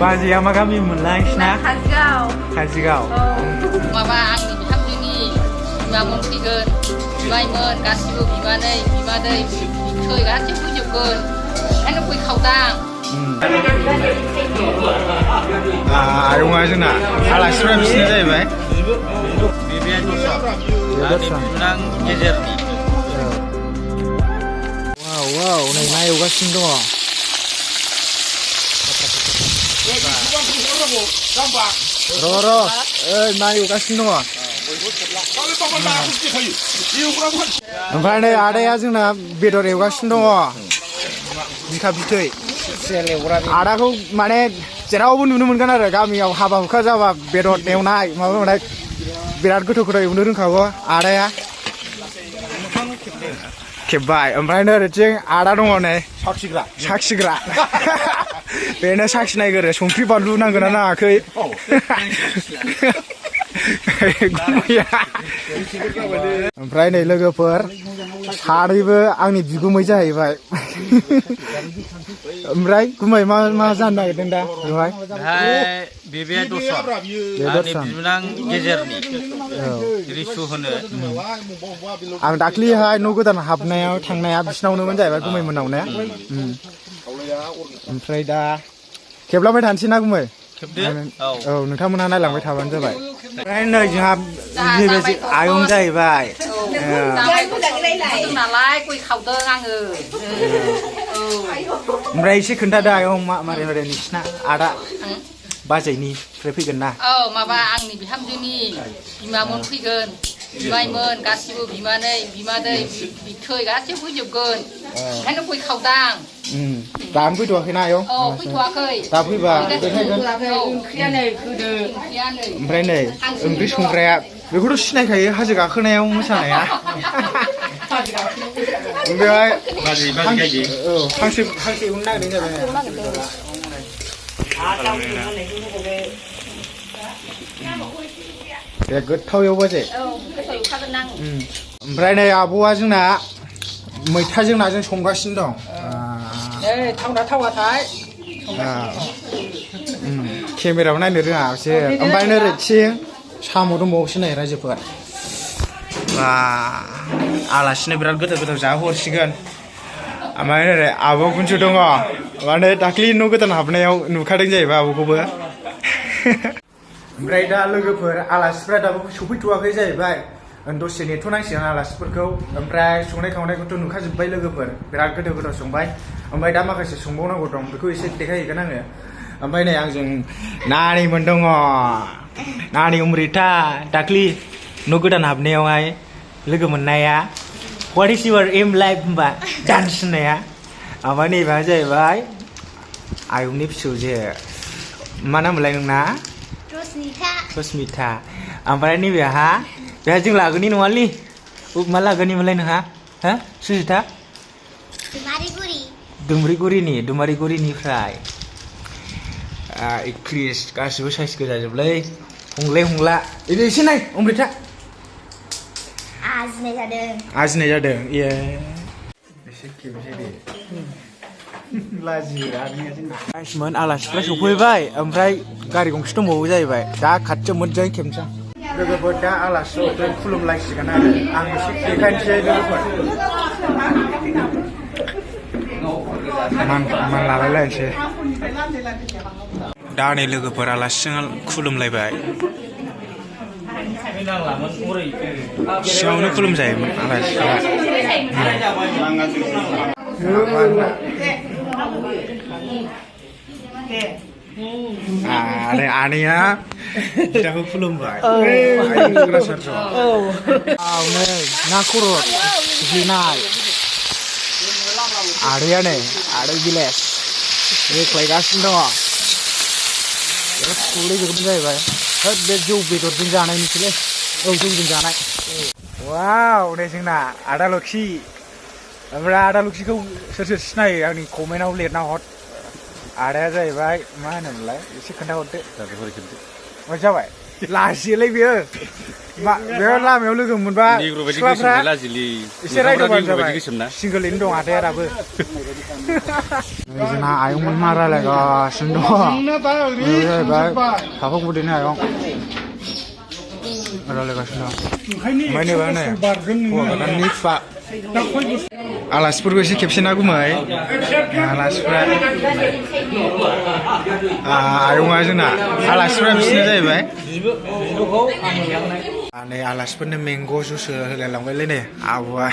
बाजैया मा गामिमोनलाय नोंसिना? काजिगाव माबा आंनि बिहामजोनि बिमामोन फैगोन बिमायमोन गासिबो बिमानै बिमादै बिबथै गासिबो फैजोबगोन ओंखायनो फैखावदां आयंआ जोंना आलासिफोरा बिसिना जाहैबाय बेबे दस्रा आंनि बिबोनां गेजेरनि वाव नै ना एवगासिनो दङ र' ना एवगासिनो दङ ओमफ्राय नै आदाया जोंना बेदर एवगासिनो दङ बिखा बिथै आदाखौ माने जेरावबो नुनो मोनगोन आरो गामियाव हाबा हुखा जाबा बेदर एवनाय माबा माने बिराद गोथाव गोथाव एवनो रोंखागौ आदाया खेब्बाय ओमफ्राय नै ओरैथिं आदा दङ नै साखिग्रा बेनो साखिनायगोरो संख्रि बानलु नांगोना नाङाखै ओमफ्राय नै लोगोफोर सानैबो आंनि बिगुमै जाहैबाय ओमफ्राय गुमै मा जानो नागिरदों दा बेवहाय बेबे दस्रा आंनि बिबोनां गेजेरनि रिसु होनो आं दाख्लिहाय न' गोदान हाबनायाव थांनाया बिसिनावनोमोन जाहैबाय गुमै मोननावनो ओमफ्राय दा खेबलांबाय थानोसै ना गुमै औ नोंथांमोनहा नायलांबाय थाबानो जाबाय ओमफ्राय नै जोंहा नैबे आयं जाहैबाय नालाय गय खावदों आङो ओमफ्राय एसे खोन्थादो आयं मारै मारै नोंसिना आदा बाजैनिफ्राय फैगोन ना औ माबा आंनि बिहामजोनि बिमामोन फैगोन बिमायमोन गासिबो बिमानै बिमादै बिबथै गासिबो फैजोबगोन ओंखायनो गय खावदां दानो फैथ'वाखैना आयं औ फैथ'वाखै दा फैबा देखायगोन ओमफ्राय नै ओंख्रि संग्राया बेखौथ' सिनायखायो हाजो गाखोनायाव मोसानाया बेवहाय हांसो एवनो नागिरदों जाबाय बे गोथाव एवबाजे ओमफ्राय नै आब'आ जोंना मैथाजों नाजों संगासिनो दं थावना थावाथाय केमेरायाव नायनो रोङा बिसोर ओमफ्राय नोरैथिं साम' दंबावोसो नै रायजोफोर आलासिनो बिराद गोथाव गोथाव जाहोहरसिगोन ओमफ्राय ओरै आब' गुनसु दङ माने दाख्लि न' गोदान हाबनायाव नुखादों जाहैबाय आब'खौबो ओमफ्राय दा लोगोफोर आलासिफ्रा दाबो सफैथ'वाखै जाहैबाय दसे नेथ'नांसिगोन आलासिफोरखौ ओमफ्राय संनाय खावनायखौथ' नुखाजोब्बाय लोगोफोर बिराद गोथाव गोथाव संबाय ओमफ्राय दा माखासे संबावनांगौ दं बेखौ एसे देखायहैगोन आङो ओमफ्राय नै आंजों नानिमोन दङ नानि अमृता दाख्लि न' गोदान हाबनायावहाय लोगो मोननाया what is your aim life होनबा डान्स होननाया ओमफ्राय नैबेहा जाहैबाय आयंनि फिसौजो मा नाम मोनलाय नोंना रसमिता ओमफ्राय नैबेहा बेहा जों लागोनि नङालै मा लागोनि मोनलाय नोंहा हो सुजिता दुमरिगुरिनिफ्राय क्रिस गासिबो साइज गोजाजोबलै हंला एसे नाय अमृता आजिनाय जादों ए एसे खेबसे दे लाजियोमोन आलासिफ्रा सफैबाय ओमफ्राय गारि गंसे दंबावो जाहैबाय दा खाथियाव मोजाङै खेबनोसै लोगोफोर दा आलासिफोरखौ खुलुमलायसिगोन आरो आं एसे देखायनोसै लोगोफोर मान लालायलायनोसै दा नै लोगोफोर आलासिजों खुलुमलायबाय सिगाङावनो खुलुमजायोमोन आलासिफोरा आनैया बिदाखौ खुलुमबाय नै ना खर' सिग्लिनाय आदैया नै आदै गिलेस रेख्लायगासिनो दङ बिराद सौलायजोबगोन जाहैबाय होद बे जौ बेदरजों जानायनिसोलै जौजों जानाय वाव नै जोंना आदा लक्ष्मि ओमफ्राय आदा लक्ष्मिखौ सोर सिनायो आंनि कमेन्टआव लिरना हर आदाया जाहैबाय मा होनोमोनलाय एसे खोन्थाहरदो जाबाय लाजियोलै बेयो बेयाव लामायाव लोगो मोनबा सिख्लाफ्रा एसे रायदावबानो जाबाय सिंगोलैनो दं आदाया दाबो जोंना आयंमोन मा रायलायगासिनो दङ जाहैबाय साफा गुदैनि आयं रायलायगासिनो दं ओमफ्राय नैबा नै हौवा गोदाननि फिफा आलासिफोरखौ एसे खेबसे ना गुमै आलासिफ्रा आयंआ जोंना आलासिफ्रा बिसोरनो जाहैबाय नै आलासिफोरनो मेंग' जुस होलायलांबायलै नै आब'आ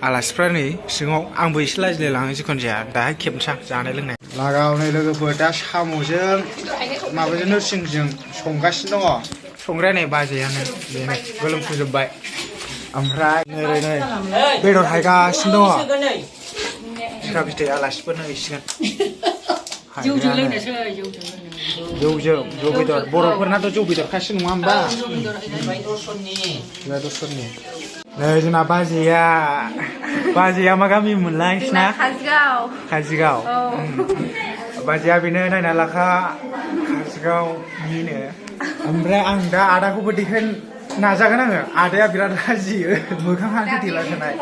आलासिफ्रा नै सिङाव आंबो एसे लाजिलायलाङो जिखुनु जाया दाहाय खेबनोसै जानाय लोंनाय लागाव नै लोगोफोर दा साम'जों माबाजों नोरसिंजों संगासिनो दङ संग्राया नै बाजैयानो बेनो गोलोमफुजोब्बाय ओमफ्राय नै बेदर हायगासिनो दङ बिखा बिथै आलासिफोरनो हैसिगोन जौ बेदर बर'फोरनाथ' जौ बेदरखासो नङा होमबा दसरनि नै जोंना बाजैया मा गामि मोनलाय नोंसिना काजिगाव बाजैया बेनो नायना लाखा काजिगावनिनो ओमफ्राय आं दा आदाखौबो देखायनो नाजागोन आङो आदाया बिराद लाजियो मोखाङा गिदिला थानाय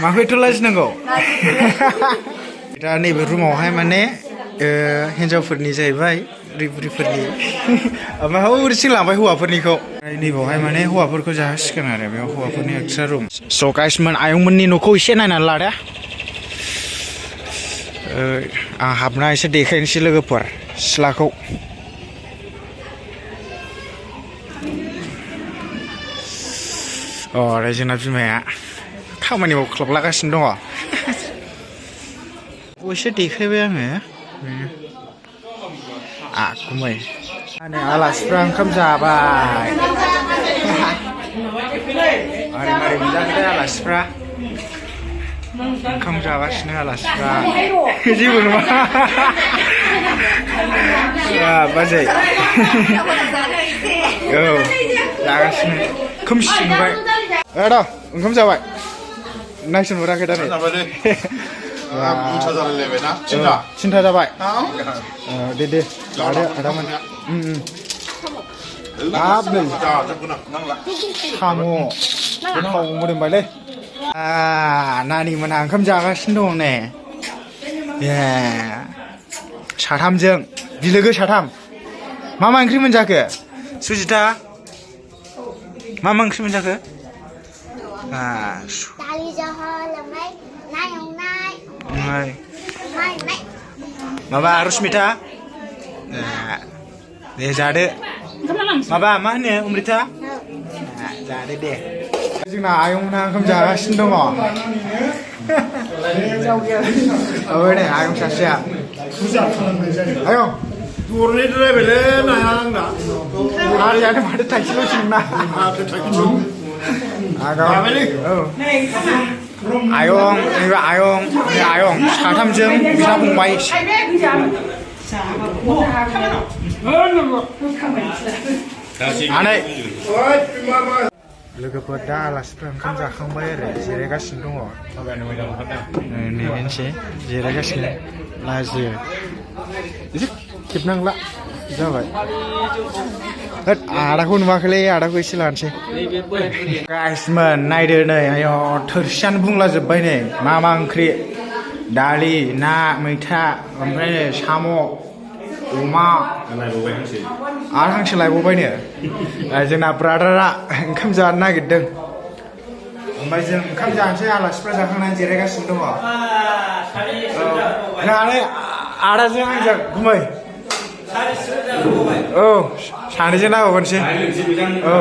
माखौ एथ' लाजिनांगौ दा नैबे रुमावहाय माने हिन्जावफोरनि जाहैबाय बुरि बुरिफोरनि ओमफ्राय हौरैथिं लांबाय हौवाफोरनिखौ नैबावहाय माने हौवाफोरखौ जाहोसिगोन आरो बेयाव हौवाफोरनि एक्सट्रा रुम स' गाइसमोन आयंमोननि न'खौ एसे नायनानै लादो आं हाबना एसे देखायनोसै लोगोफोर सिथ्लाखौ ओरै जोंना बिमाया खामानि मावख्लाबलागासिनो दङ एसे देखायबाय आङो गुमै आलासिफ्रा ओंखाम जाबाय मारै मारै मोनजाखोथाय आलासिफ्रा ओंखाम जागासिनो आलासिफ्रा जेबो नङा बाजै औ जागासिनो खोमसि नुबाय र' ओंखाम जाबाय नायसनहराखै दा नै थिनथा जाबाय दे आदामोन हाब नै साम' गोथाव मोदोमबायलै नानि मोनहा ओंखाम जागासिनो दं ने साथामजों बिलोगो साथाम मा ओंख्रि मोनजाखो सुजिता मा ओंख्रि मोनजाखो दालि जहल ओमफ्राय ना एवनाय माबा रश्मिता दे जादो माबा मा होनो अमृता जादो दे जोंना आयंमोनहा ओंखाम जागासिनो दङ नै आयं सासेया आयं दरनैद्रायबायलै नाया आंना आरियानो माथो थाइसेल' सोंना आयं नैबे आयं साथामजों बिदा फंबाय आनै लोगोफोर दा आलासिफ्रा ओंखाम जाखांबाय आरो जिरायगासिनो दङ नेनोसै जिरायगासिनो लाजियो एसे खेबनांला जाबाय आदाखौ नुवाखैलै आदाखौ एसे लानोसै गाइसमोन नायदो नै आयौ थोरसियानो बुंलाजोब्बाय नै मा ओंख्रि दालि ना मैथा ओमफ्राय नै साम' अमा आरो हांसो लायबावबायनो जोंना ब्रादारा ओंखाम जानो नागिरदों ओमफ्राय जों ओंखाम जानोसै आलासिफ्रा जाखांनानै जिरायगासिनो दङ होननानै आदाजों आंजों गुमै औ सानैजों नागावगोनसै औ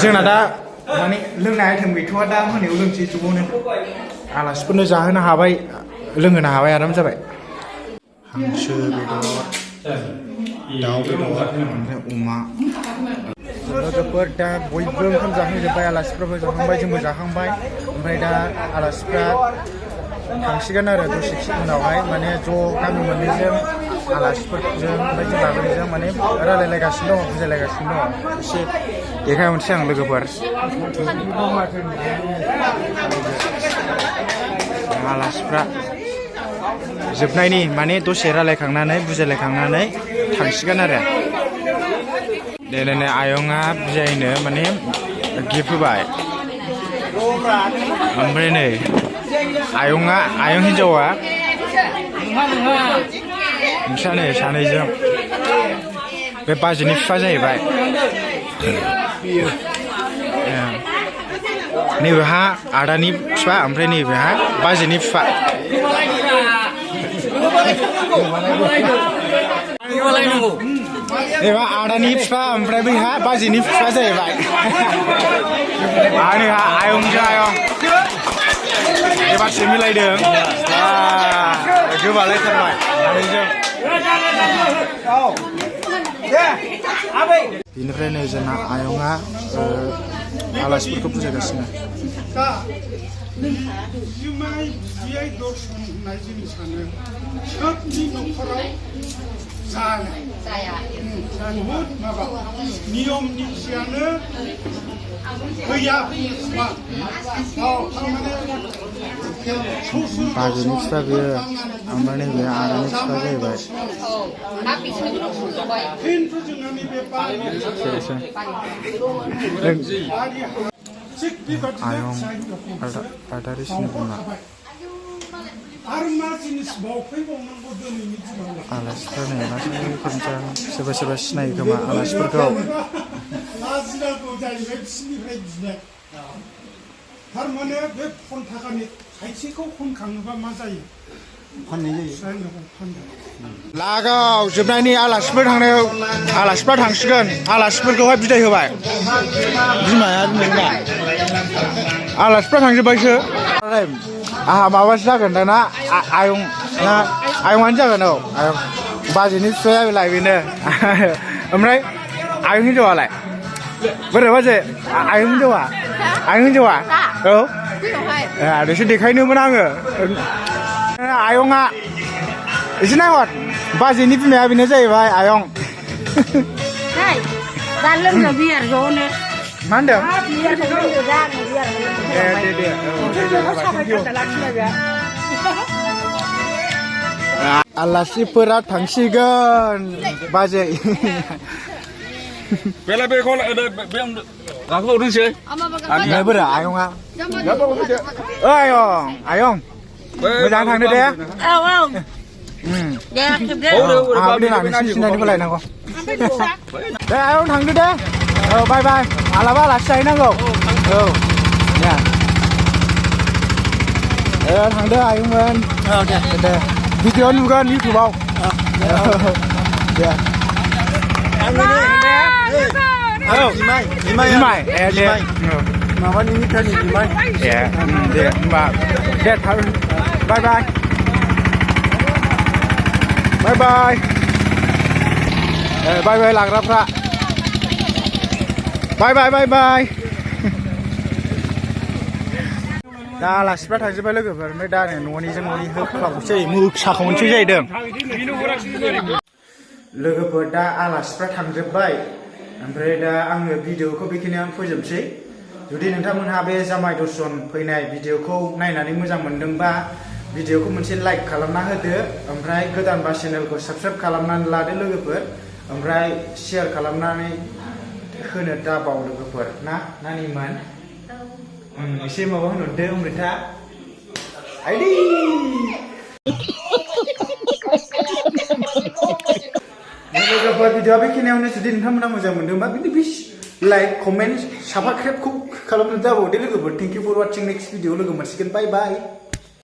जोंना दा माने लोंनाय आइटेम गैथ'वा दा मोनायाव लोंसै ज'नो आलासिफोरनो जाहोनो हाबाय लोंहोनो हाबाय आराम जाबाय हांसो बेदर दाउ बेदर ओमफ्राय अमा लोगोफोर दा बयबो ओंखाम जाखांजोब्बाय आलासिफ्राबो जाखांबाय जोंबो जाखांबाय ओमफ्राय दा आलासिफ्रा थांसिगोन आरो दसे उनावहाय माने ज' गामि मोननैजों आलासिफोरजों ओमफ्राय जों लाबोनायजों माने रायलायलायगासिनो दङ बुजायलायगासिनो दङ एसे देखायहरनोसै आं लोगोफोर आलासिफ्रा जोबनायनि माने दसे रायलायखांनानै बुजायलायखांनानै थांसिगोन आरो देने आयंआ बुजायनो माने गिफ्ट होबाय ओमफ्राय नै आयं हिन्जावा नोंस्रा नै सानैजों बे बाजैनि बिफा जाहैबाय नैबेहा आदानि बिफा ओमफ्राय नैबेहा बाजैनि बिफा एबा आदानि बिफा ओमफ्राय बैहा बाजैनि बिफा जाहैबाय आरो आयंजों आयं एबारसो मिलायदों गोबालायथारबाय सानैजों बेनिफ्राय नै जोंना आयंआ आलासिफोरखौ बुजायगासिनो जुमाय बियाय दर्शन होननाय जिनिसानो सोबनि न'खराव जाया बहुद माबा नियम निथियानो गैया बाजैनि बिफा बेयो ओमफ्राय नैबे आदानि बिफा जाहैबाय खिन्थु जोंना नैबे आयं आदारि सिनिमा आरो मा जिनिस बावफैबावनांगौ दिनैनि दिनाव आलासिफोर नै लासैफोरजों सोरबा सोरबा सिनायो खोमा आलासिफोरखौ लाजिनांगौ जाहैबाय बिसिनिफ्राय बिनाय थारमाने बे फन थाखानि थाइसेखौ खनखाङोबा मा जायो फाननाय जायो लागाव जोबनायनि आलासिफोर थांनायाव आलासिफ्रा थांसिगोन आलासिफोरखौहाय बिदाय होबाय बिमाया बिमा आलासिफ्रा थांजोब्बायसो आहा माबासो जागोन दाना आयंआनो जागोन औ आयं बाजैनि फिसाया बेलाय बेनो ओमफ्राय आयं हिन्जावालाय बोरै बाजै आयं हिन्जावा औ नोंसोर देखायनोमोन आङो आयंआ एसे नायहर बाजैनि बिमाया बेनो जाहैबाय आयं दा लोंनो बियार ज'नो मा होनदों आलासिफोरा थांसिगोन बाजै बेलाय बेखौ गाखोबावदोंसै बोरै आयंआ आयं मोजां थांदो दे नोंसिनि सिनायनिखौ लायनांगौ दे आयं थांदो दे औ बाय बाय मालाबा आलासि जाहैनांगौ औ थांदो आयंमोन दे भिडिअ नुगोन इउटुबाव दे बिमाय दे माबानि मिटारनि बिमाय दे होमबा दे बाय बाय बाय बाय बाय बाय लाग्राफ्रा बाय बाय बाय बाय दा आलासिफ्रा थांजोब्बाय लोगोफोर ओमफ्राय दा न'निजों न'नि होख्लाबसै मोसाखावनोसै जाहैदों लोगोफोर दा आलासिफ्रा थांजोब्बाय ओमफ्राय दा आङो भिडिअखौ बेखिनियावनो फोजोबसै जुदि नोंथांमोनहा बे जामाय दर्शन फैनाय भिडिअखौ नायनानै मोजां मोनदोंबा भिडिअखौ मोनसे लाइक खालामना होदो ओमफ्राय गोदानबा चेनेलखौ साबस्क्राइब खालामनानै लादो लोगोफोर ओमफ्राय शेयार खालामनानै होनो दाबाव लोगोफोर नानिमोन एसे माबा होनहरदो अमृता आइदि लोगोफोर भिडिअआ बेखिनियावनो जुदि नोंथांमोना मोजां मोनदोंबा बिदि लाइक कमेन्ट साबस्क्राइबखौ खालामनो दाबावदो लोगोफोर thank you for watching next video लोगो मोनसिगोन बाय बाय